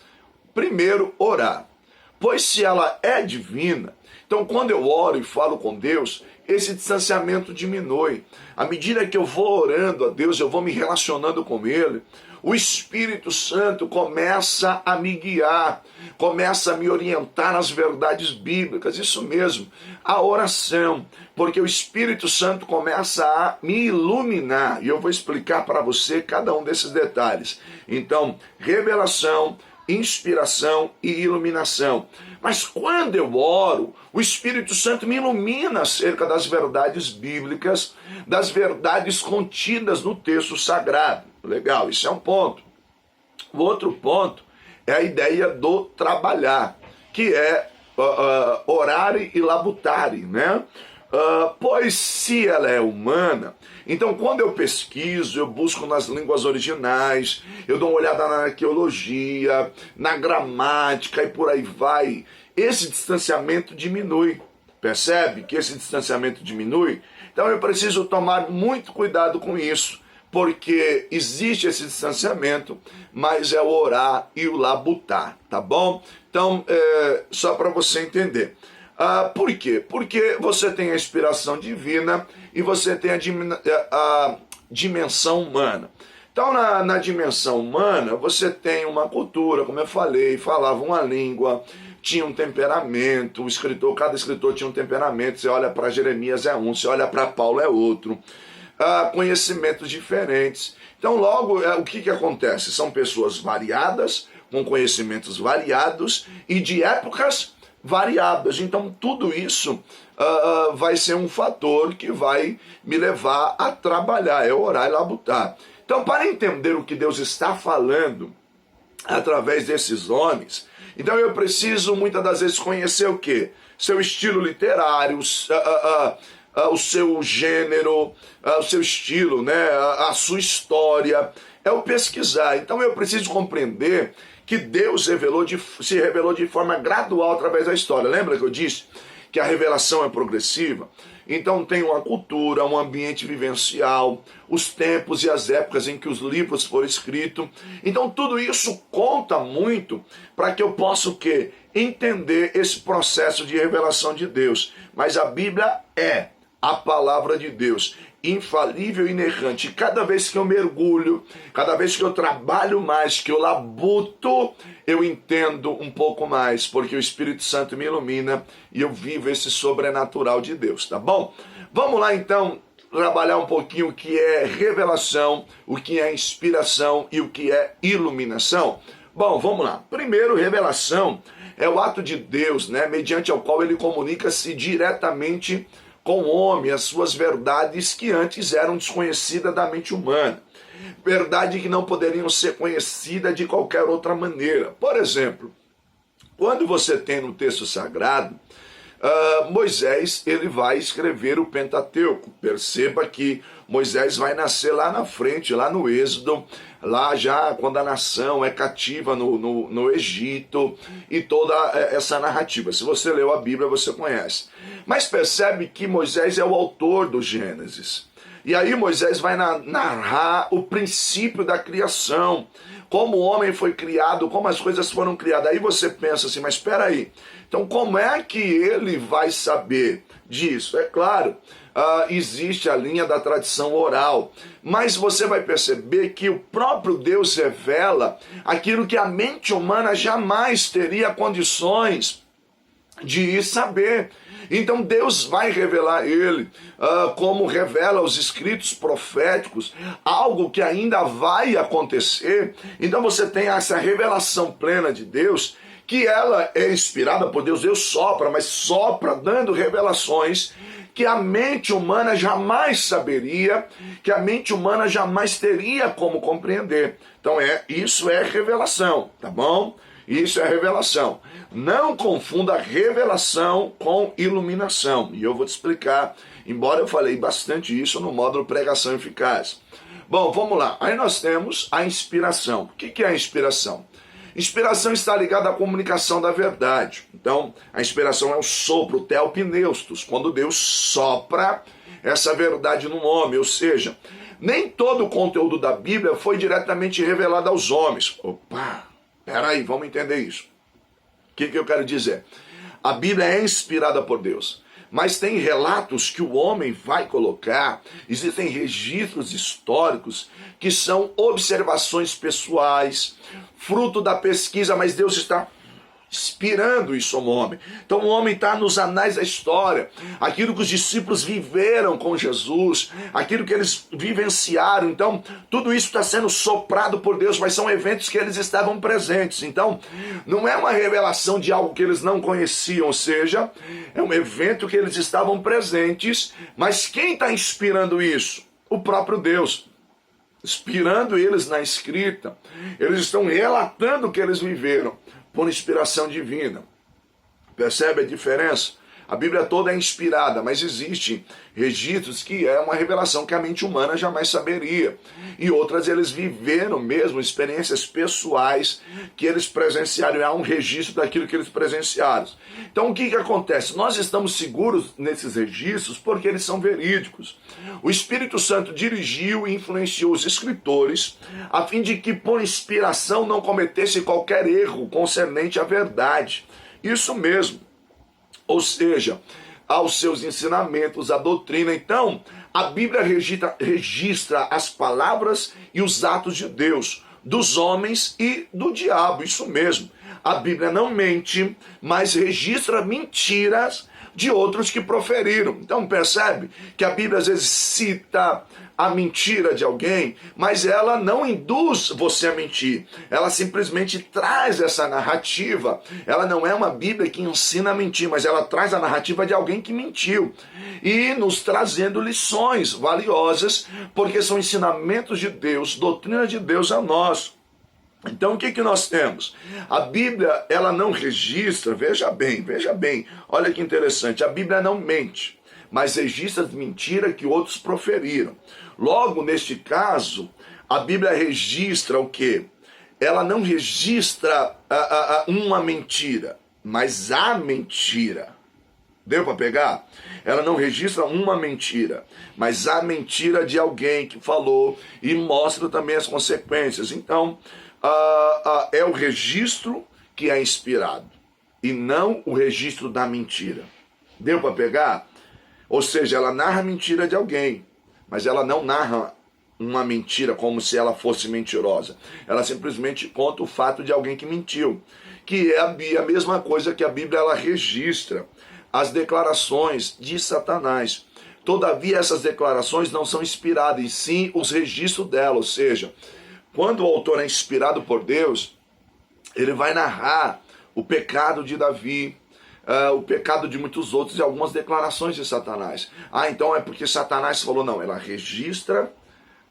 primeiro, orar. Pois se ela é divina, então quando eu oro e falo com Deus, esse distanciamento diminui. À medida que eu vou orando a Deus, eu vou me relacionando com Ele, o Espírito Santo começa a me guiar, começa a me orientar nas verdades bíblicas, isso mesmo, a oração, porque o Espírito Santo começa a me iluminar, e eu vou explicar para você cada um desses detalhes. Então, revelação, inspiração e iluminação. Mas quando eu oro, o Espírito Santo me ilumina acerca das verdades bíblicas, das verdades contidas no texto sagrado. Legal, isso é um ponto. O outro ponto é a ideia do trabalhar, que é orare e labutare, né? Pois se ela é humana, então quando eu pesquiso, eu busco nas línguas originais, eu dou uma olhada na arqueologia, na gramática e por aí vai, esse distanciamento diminui. Percebe que esse distanciamento diminui? Então eu preciso tomar muito cuidado com isso, porque existe esse distanciamento, mas é o orar e o labutar, tá bom? Então, só para você entender. Por quê? Porque você tem a inspiração divina e você tem a dimensão humana. Então, na dimensão humana, você tem uma cultura, como eu falei, falava uma língua, tinha um temperamento, cada escritor tinha um temperamento. Você olha para Jeremias é um, você olha para Paulo é outro. Conhecimentos diferentes. Então, logo, o que acontece? São pessoas variadas, com conhecimentos variados e de épocas variadas. Então, tudo isso vai ser um fator que vai me levar a trabalhar, é orar e labutar. Então, para entender o que Deus está falando através desses homens, então eu preciso muitas das vezes conhecer o quê? Seu estilo literário, o seu gênero, o seu estilo, né? A sua história, é o pesquisar. Então eu preciso compreender que Deus se revelou de forma gradual através da história. Lembra que eu disse que a revelação é progressiva? Então tem uma cultura, um ambiente vivencial, os tempos e as épocas em que os livros foram escritos. Então tudo isso conta muito para que eu possa o quê? Entender esse processo de revelação de Deus. Mas a Bíblia é a palavra de Deus, infalível e inerrante. E cada vez que eu mergulho, cada vez que eu trabalho mais, que eu labuto, eu entendo um pouco mais, porque o Espírito Santo me ilumina e eu vivo esse sobrenatural de Deus, tá bom? Vamos lá então trabalhar um pouquinho o que é revelação, o que é inspiração e o que é iluminação. Bom, vamos lá. Primeiro, revelação é o ato de Deus, né, mediante ao qual ele comunica-se diretamente com o homem as suas verdades que antes eram desconhecidas da mente humana. Verdade que não poderiam ser conhecidas de qualquer outra maneira. Por exemplo, quando você tem no texto sagrado Moisés ele vai escrever o Pentateuco. Perceba que Moisés vai nascer lá na frente, lá no Êxodo, lá já quando a nação é cativa no Egito, e toda essa narrativa. Se você leu a Bíblia, você conhece. Mas percebe que Moisés é o autor do Gênesis. E aí Moisés vai narrar o princípio da criação, como o homem foi criado, como as coisas foram criadas. Aí você pensa assim, mas espera aí, então como é que ele vai saber disso? É claro, existe a linha da tradição oral, mas você vai perceber que o próprio Deus revela aquilo que a mente humana jamais teria condições de saber. Então Deus vai revelar ele, como revela os escritos proféticos, algo que ainda vai acontecer. Então você tem essa revelação plena de Deus, que ela é inspirada por Deus. Deus sopra, mas sopra dando revelações que a mente humana jamais saberia, que a mente humana jamais teria como compreender. Então isso é revelação, tá bom? Isso é revelação. Não confunda revelação com iluminação. E eu vou te explicar, embora eu falei bastante isso no módulo Pregação Eficaz. Bom, vamos lá. Aí nós temos a inspiração. O que é a inspiração? Inspiração está ligada à comunicação da verdade. Então, a inspiração é o sopro, o theopneustos, quando Deus sopra essa verdade no homem. Ou seja, nem todo o conteúdo da Bíblia foi diretamente revelado aos homens. Opa! Peraí, vamos entender isso. O que eu quero dizer? A Bíblia é inspirada por Deus, mas tem relatos que o homem vai colocar, existem registros históricos que são observações pessoais, fruto da pesquisa, mas Deus está inspirando isso ao homem. Então o homem está nos anais da história, aquilo que os discípulos viveram com Jesus, aquilo que eles vivenciaram. Então tudo isso está sendo soprado por Deus, mas são eventos que eles estavam presentes. Então não é uma revelação de algo que eles não conheciam, ou seja, é um evento que eles estavam presentes, mas quem está inspirando isso? O próprio Deus. Inspirando eles na escrita, eles estão relatando o que eles viveram por inspiração divina. Percebe a diferença? A Bíblia toda é inspirada, mas existem registros que é uma revelação que a mente humana jamais saberia. E outras eles viveram mesmo experiências pessoais que eles presenciaram. Há um registro daquilo que eles presenciaram. Então o que acontece? Nós estamos seguros nesses registros porque eles são verídicos. O Espírito Santo dirigiu e influenciou os escritores a fim de que por inspiração não cometesse qualquer erro concernente à verdade. Isso mesmo. Ou seja, aos seus ensinamentos, a doutrina. Então, a Bíblia registra as palavras e os atos de Deus, dos homens e do diabo. Isso mesmo. A Bíblia não mente, mas registra mentiras de outros que proferiram. Então percebe que a Bíblia às vezes cita a mentira de alguém, mas ela não induz você a mentir. Ela simplesmente traz essa narrativa. Ela não é uma Bíblia que ensina a mentir, mas ela traz a narrativa de alguém que mentiu. E nos trazendo lições valiosas, porque são ensinamentos de Deus, doutrina de Deus a nós. Então o que nós temos? A Bíblia, ela não registra, veja bem, olha que interessante, a Bíblia não mente, mas registra as mentiras que outros proferiram. Logo, neste caso, a Bíblia registra o quê? Ela não registra uma mentira, mas a mentira. Deu para pegar? Ela não registra uma mentira, mas a mentira de alguém que falou e mostra também as consequências. Então, é o registro que é inspirado e não o registro da mentira. Deu para pegar? Ou seja, ela narra a mentira de alguém, mas ela não narra uma mentira como se ela fosse mentirosa. Ela simplesmente conta o fato de alguém que mentiu, que é a mesma coisa que a Bíblia ela registra as declarações de Satanás. Todavia, essas declarações não são inspiradas, e sim os registros dela, ou seja, quando o autor é inspirado por Deus, ele vai narrar o pecado de Davi, o pecado de muitos outros e algumas declarações de Satanás. Então é porque Satanás falou, não, ela registra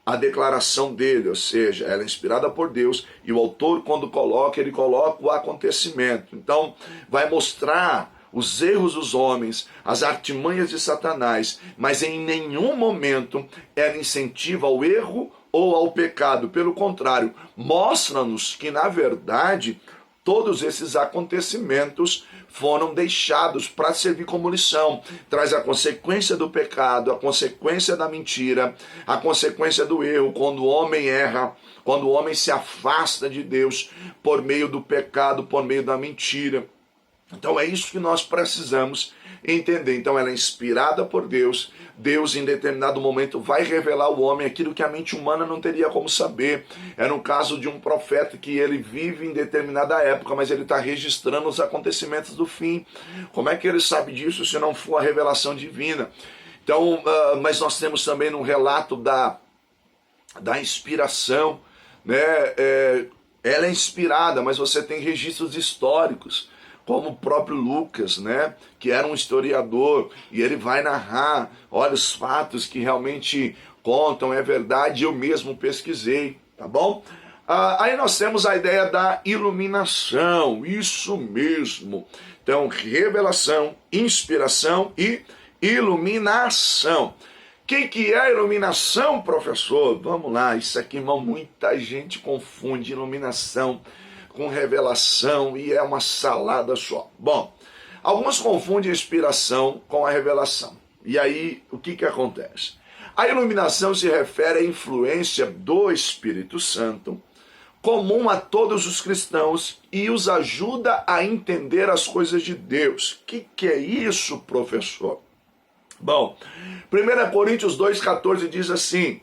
a declaração dele, ou seja, ela é inspirada por Deus e o autor quando coloca, ele coloca o acontecimento. Então vai mostrar os erros dos homens, as artimanhas de Satanás, mas em nenhum momento ela incentiva ao erro ou ao pecado. Pelo contrário, mostra-nos que, na verdade, todos esses acontecimentos foram deixados para servir como lição. Traz a consequência do pecado, a consequência da mentira, a consequência do erro, quando o homem erra, quando o homem se afasta de Deus por meio do pecado, por meio da mentira. Então é isso que nós precisamos entender. Então ela é inspirada por Deus. Deus em determinado momento vai revelar ao homem aquilo que a mente humana não teria como saber. É no caso de um profeta que ele vive em determinada época, mas ele está registrando os acontecimentos do fim. Como é que ele sabe disso se não for a revelação divina? Então, mas nós temos também no relato da inspiração, né? Ela é inspirada, mas você tem registros históricos, como o próprio Lucas, né, que era um historiador, e ele vai narrar, olha, os fatos que realmente contam, é verdade, eu mesmo pesquisei, tá bom? Aí nós temos a ideia da iluminação, isso mesmo. Então, revelação, inspiração e iluminação. O que é a iluminação, professor? Vamos lá, isso aqui, irmão, muita gente confunde iluminação com revelação e é uma salada só. Bom, alguns confundem a inspiração com a revelação. E aí, o que acontece? A iluminação se refere à influência do Espírito Santo, comum a todos os cristãos, e os ajuda a entender as coisas de Deus. O que é isso, professor? Bom, 1 Coríntios 2,14 diz assim: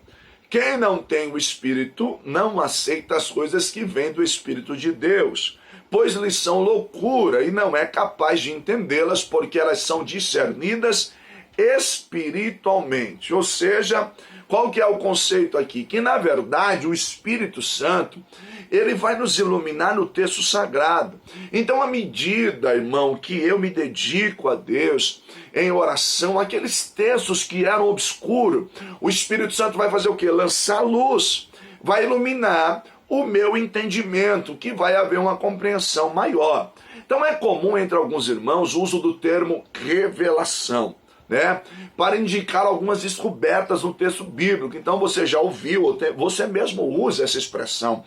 quem não tem o Espírito não aceita as coisas que vêm do Espírito de Deus, pois lhes são loucura e não é capaz de entendê-las, porque elas são discernidas espiritualmente. Ou seja, qual que é o conceito aqui? Que na verdade o Espírito Santo, ele vai nos iluminar no texto sagrado. Então, à medida, irmão, que eu me dedico a Deus em oração, aqueles textos que eram obscuros, o Espírito Santo vai fazer o quê? Lançar luz, vai iluminar o meu entendimento, que vai haver uma compreensão maior. Então é comum entre alguns irmãos o uso do termo revelação, né, para indicar algumas descobertas no texto bíblico. Então você já ouviu, você mesmo usa essa expressão: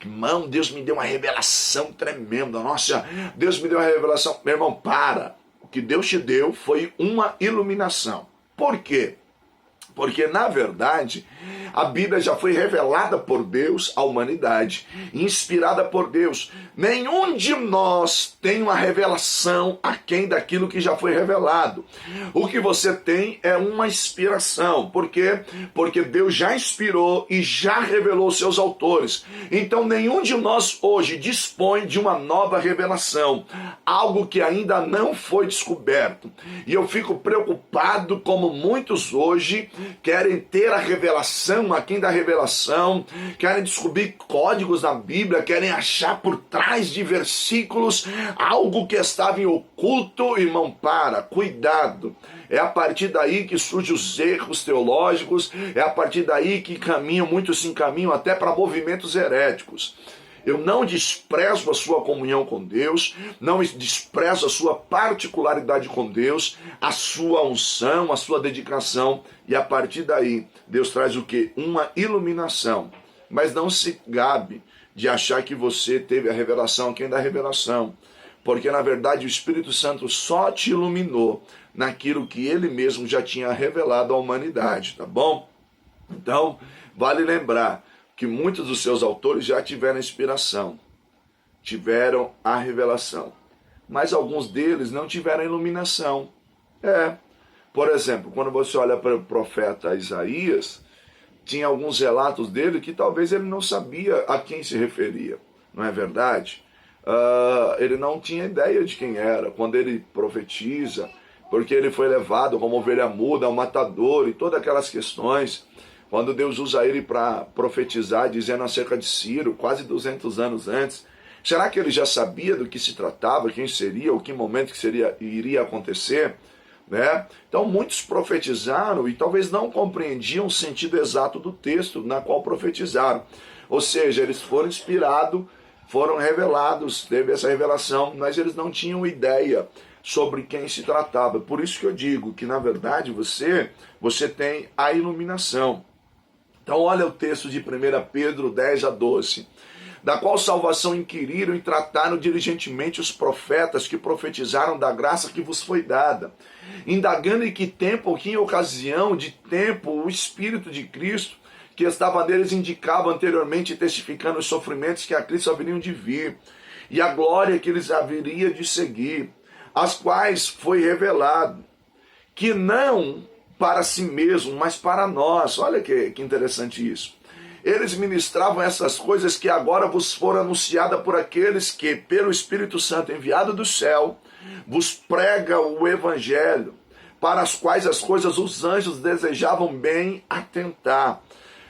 irmão, Deus me deu uma revelação tremenda. Nossa, Deus me deu uma revelação. Meu irmão, para. O que Deus te deu foi uma iluminação. Por quê? Porque, na verdade, a Bíblia já foi revelada por Deus à humanidade, inspirada por Deus. Nenhum de nós tem uma revelação aquém daquilo que já foi revelado. O que você tem é uma inspiração. Por quê? Porque Deus já inspirou e já revelou seus autores. Então, nenhum de nós hoje dispõe de uma nova revelação, algo que ainda não foi descoberto. E eu fico preocupado como muitos hoje querem ter a revelação, aquém da revelação, querem descobrir códigos na Bíblia, querem achar por trás de versículos algo que estava em oculto. Irmão, cuidado. É a partir daí que surgem os erros teológicos, é a partir daí que muitos se encaminham até para movimentos heréticos. Eu não desprezo a sua comunhão com Deus, não desprezo a sua particularidade com Deus, a sua unção, a sua dedicação, e a partir daí Deus traz o quê? Uma iluminação. Mas não se gabe de achar que você teve a revelação, quem dá a revelação, porque na verdade o Espírito Santo só te iluminou naquilo que ele mesmo já tinha revelado à humanidade, tá bom? Então, vale lembrar que muitos dos seus autores já tiveram inspiração, tiveram a revelação, mas alguns deles não tiveram iluminação. Por exemplo, quando você olha para o profeta Isaías, tinha alguns relatos dele que talvez ele não sabia a quem se referia, não é verdade? Ele não tinha ideia de quem era, quando ele profetiza, porque ele foi levado como ovelha muda, ao matador e todas aquelas questões. Quando Deus usa ele para profetizar, dizendo acerca de Ciro, quase 200 anos antes, será que ele já sabia do que se tratava, quem seria, ou que momento que iria acontecer? Né? Então muitos profetizaram e talvez não compreendiam o sentido exato do texto na qual profetizaram. Ou seja, eles foram inspirados, foram revelados, teve essa revelação, mas eles não tinham ideia sobre quem se tratava. Por isso que eu digo que, na verdade, você tem a iluminação. Então, olha o texto de 1 Pedro 10-12. Da qual salvação inquiriram e trataram diligentemente os profetas que profetizaram da graça que vos foi dada, indagando em que tempo ou que em ocasião de tempo o Espírito de Cristo, que estava neles, indicava anteriormente, testificando os sofrimentos que a Cristo haveriam de vir, e a glória que eles haveria de seguir, as quais foi revelado, que não para si mesmo, mas para nós. Olha que interessante isso. Eles ministravam essas coisas que agora vos foram anunciadas por aqueles que, pelo Espírito Santo enviado do céu, vos prega o Evangelho, para as quais as coisas os anjos desejavam bem atentar.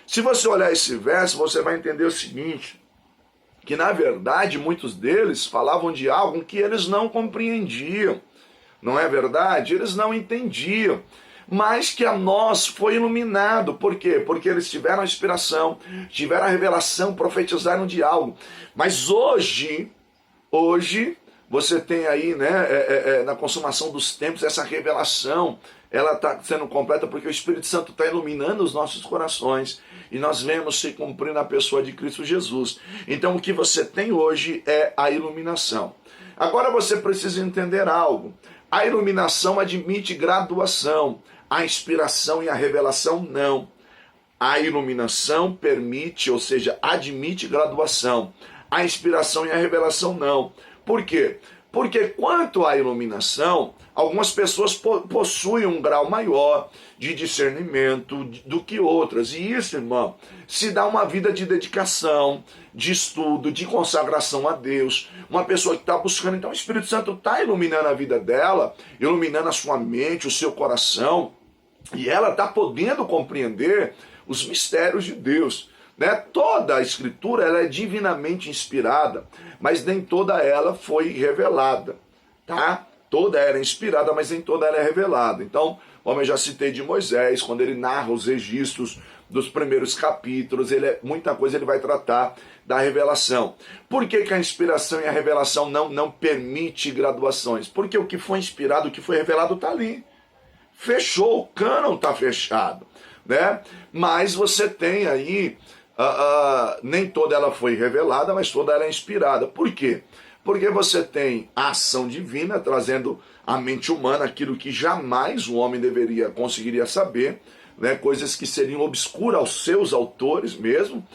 Se você olhar esse verso, você vai entender o seguinte, que na verdade muitos deles falavam de algo que eles não compreendiam. Não é verdade? Eles não entendiam. Mas que a nós foi iluminado. Por quê? Porque eles tiveram a inspiração, tiveram a revelação, profetizaram de algo. Mas hoje você tem aí, né, na consumação dos tempos, essa revelação, ela está sendo completa porque o Espírito Santo está iluminando os nossos corações e nós vemos se cumprir na pessoa de Cristo Jesus. Então o que você tem hoje é a iluminação. Agora você precisa entender algo. A iluminação admite graduação. A inspiração e a revelação não. A iluminação permite, ou seja, admite graduação. A inspiração e a revelação não. Por quê? Porque quanto à iluminação, algumas pessoas possuem um grau maior de discernimento do que outras. E isso, irmão, se dá uma vida de dedicação, de estudo, de consagração a Deus. Uma pessoa que está buscando, então o Espírito Santo está iluminando a vida dela, iluminando a sua mente, o seu coração, e ela está podendo compreender os mistérios de Deus. Toda a Escritura ela é divinamente inspirada, mas nem toda ela foi revelada. Tá? Toda ela é inspirada, mas nem toda ela é revelada. Então, como eu já citei de Moisés, quando ele narra os registros dos primeiros capítulos, muita coisa ele vai tratar da revelação. Por que a inspiração e a revelação não permite graduações? Porque o que foi inspirado, o que foi revelado está ali. Fechou, o cânon está fechado. Mas você tem aí, nem toda ela foi revelada, mas toda ela é inspirada. Por quê? Porque você tem a ação divina trazendo à mente humana aquilo que jamais o homem conseguiria saber, coisas que seriam obscuras aos seus autores mesmo,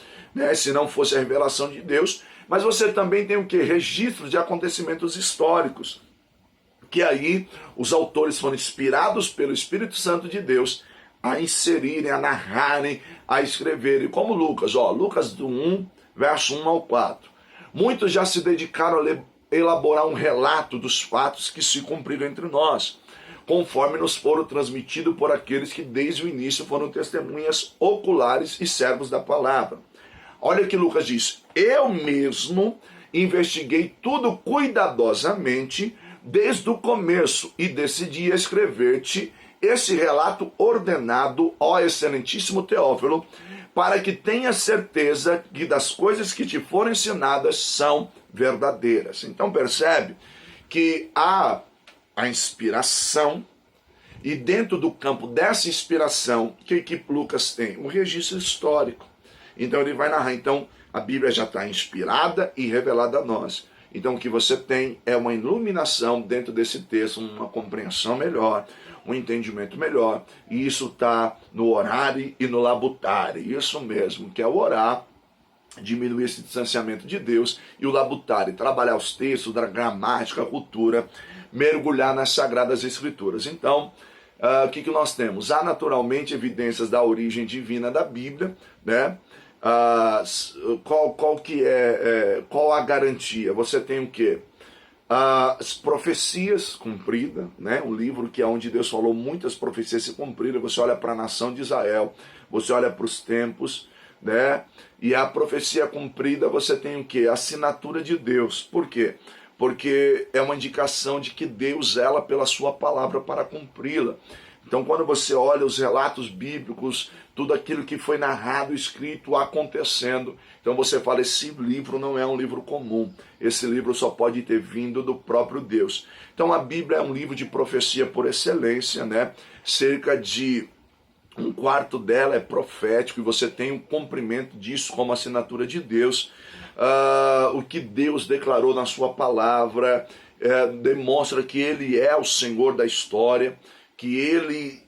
se não fosse a revelação de Deus. Mas você também tem o quê? Registros de acontecimentos históricos, que aí os autores foram inspirados pelo Espírito Santo de Deus a inserirem, a narrarem, a escreverem, como Lucas, Lucas do 1, verso 1 ao 4. Muitos já se dedicaram a elaborar um relato dos fatos que se cumpriram entre nós, conforme nos foram transmitidos por aqueles que desde o início foram testemunhas oculares e servos da palavra. Olha que Lucas diz, eu mesmo investiguei tudo cuidadosamente desde o começo e decidi escrever-te esse relato ordenado, ó excelentíssimo Teófilo, para que tenha certeza que das coisas que te foram ensinadas são verdadeiras. Então percebe que há a inspiração e dentro do campo dessa inspiração, o que Lucas tem? Um registro histórico. Então ele vai narrar. Então a Bíblia já está inspirada e revelada a nós. Então o que você tem é uma iluminação dentro desse texto, uma compreensão melhor, um entendimento melhor. E isso está no orare e no labutare. Isso mesmo, que é o orar, diminuir esse distanciamento de Deus, e o labutare, trabalhar os textos, da gramática, a cultura, mergulhar nas Sagradas Escrituras. Então, o que nós temos? Há naturalmente evidências da origem divina da Bíblia, qual a garantia? Você tem o quê? As profecias cumpridas, um livro que é onde Deus falou muitas profecias se cumpriram. Você olha para a nação de Israel, você olha para os tempos, e a profecia cumprida, você tem o quê? A assinatura de Deus. Por quê? Porque é uma indicação de que Deus zela pela sua palavra para cumpri-la. Então, quando você olha os relatos bíblicos, tudo aquilo que foi narrado, escrito, acontecendo, então você fala, esse livro não é um livro comum, esse livro só pode ter vindo do próprio Deus. Então a Bíblia é um livro de profecia por excelência, né? Cerca de um quarto dela é profético e você tem o cumprimento disso como assinatura de Deus. O que Deus declarou na sua palavra demonstra que Ele é o Senhor da história, que Ele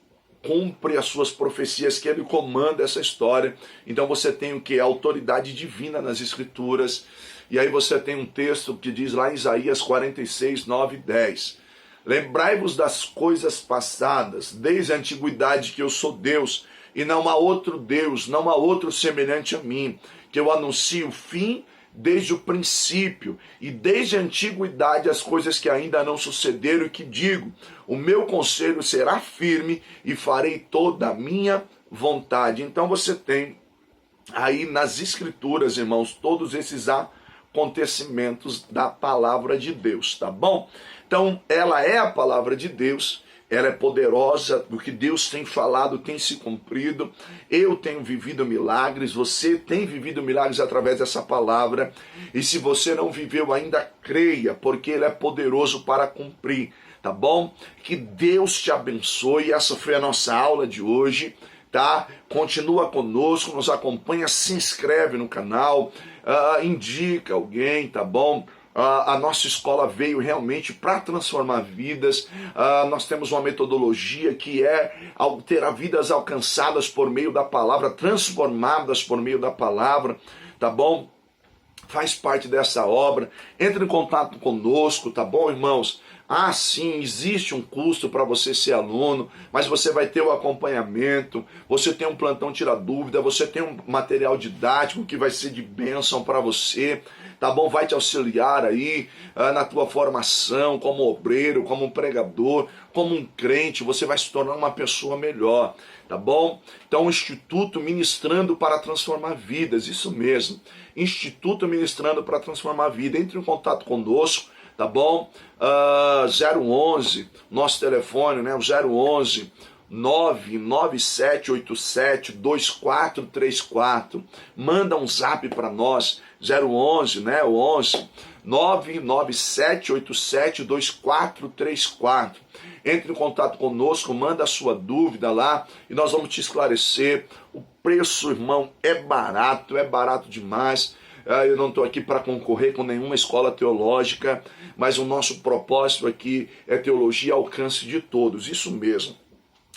cumpre as suas profecias, que Ele comanda essa história. Então você tem o que? A autoridade divina nas Escrituras. E aí você tem um texto que diz lá em Isaías 46, 9 e 10. Lembrai-vos das coisas passadas, desde a antiguidade que eu sou Deus, e não há outro Deus, não há outro semelhante a mim, que eu anuncio o fim desde o princípio, e desde a antiguidade as coisas que ainda não sucederam, e que digo, o meu conselho será firme, e farei toda a minha vontade. Então você tem aí nas Escrituras, irmãos, todos esses acontecimentos da palavra de Deus, tá bom? Então, ela é a palavra de Deus, ela é poderosa, o que Deus tem falado tem se cumprido. Eu tenho vivido milagres, você tem vivido milagres através dessa palavra. E se você não viveu ainda, creia, porque ele é poderoso para cumprir, tá bom? Que Deus te abençoe. Essa foi a nossa aula de hoje, tá? Continua conosco, nos acompanha, se inscreve no canal, indica alguém, tá bom? A nossa escola veio realmente para transformar vidas. Nós temos uma metodologia que é ter vidas alcançadas por meio da palavra, transformadas por meio da palavra, tá bom? Faz parte dessa obra. Entre em contato conosco, tá bom, irmãos? Sim, existe um custo para você ser aluno, mas você vai ter o acompanhamento, você tem um plantão tira dúvida, você tem um material didático que vai ser de bênção para você, tá bom? Vai te auxiliar aí na tua formação como obreiro, como um pregador, como um crente, você vai se tornar uma pessoa melhor, tá bom? Então, o Instituto Ministrando para Transformar Vidas, isso mesmo, Instituto Ministrando para Transformar Vida. Entre em contato conosco, tá bom? 011, nosso telefone, né? O 011 997872434. Manda um zap para nós, 011, né? O 11 997872434. Entre em contato conosco, manda a sua dúvida lá e nós vamos te esclarecer. O preço, irmão, é barato demais. Eu não estou aqui para concorrer com nenhuma escola teológica, mas o nosso propósito aqui é teologia ao alcance de todos, isso mesmo.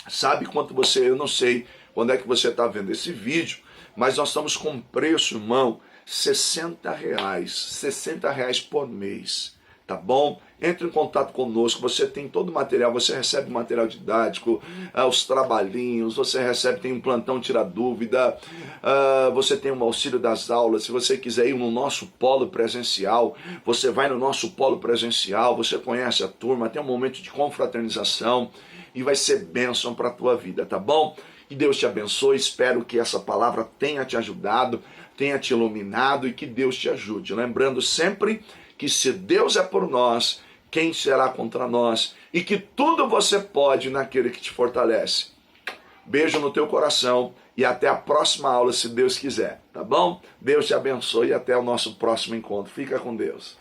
Sabe quanto eu não sei quando é que você está vendo esse vídeo, mas nós estamos com um preço, irmão, R$60 por mês, tá bom? Entre em contato conosco, você tem todo o material, você recebe material didático, os trabalhinhos, você recebe, tem um plantão tira dúvida, você tem um auxílio das aulas. Se você quiser ir no nosso polo presencial, você vai no nosso polo presencial, você conhece a turma, tem um momento de confraternização e vai ser bênção para a tua vida, tá bom? Que Deus te abençoe, espero que essa palavra tenha te ajudado, tenha te iluminado e que Deus te ajude. Lembrando sempre que se Deus é por nós, quem será contra nós? E que tudo você pode naquele que te fortalece. Beijo no teu coração e até a próxima aula, se Deus quiser, tá bom? Deus te abençoe e até o nosso próximo encontro. Fica com Deus.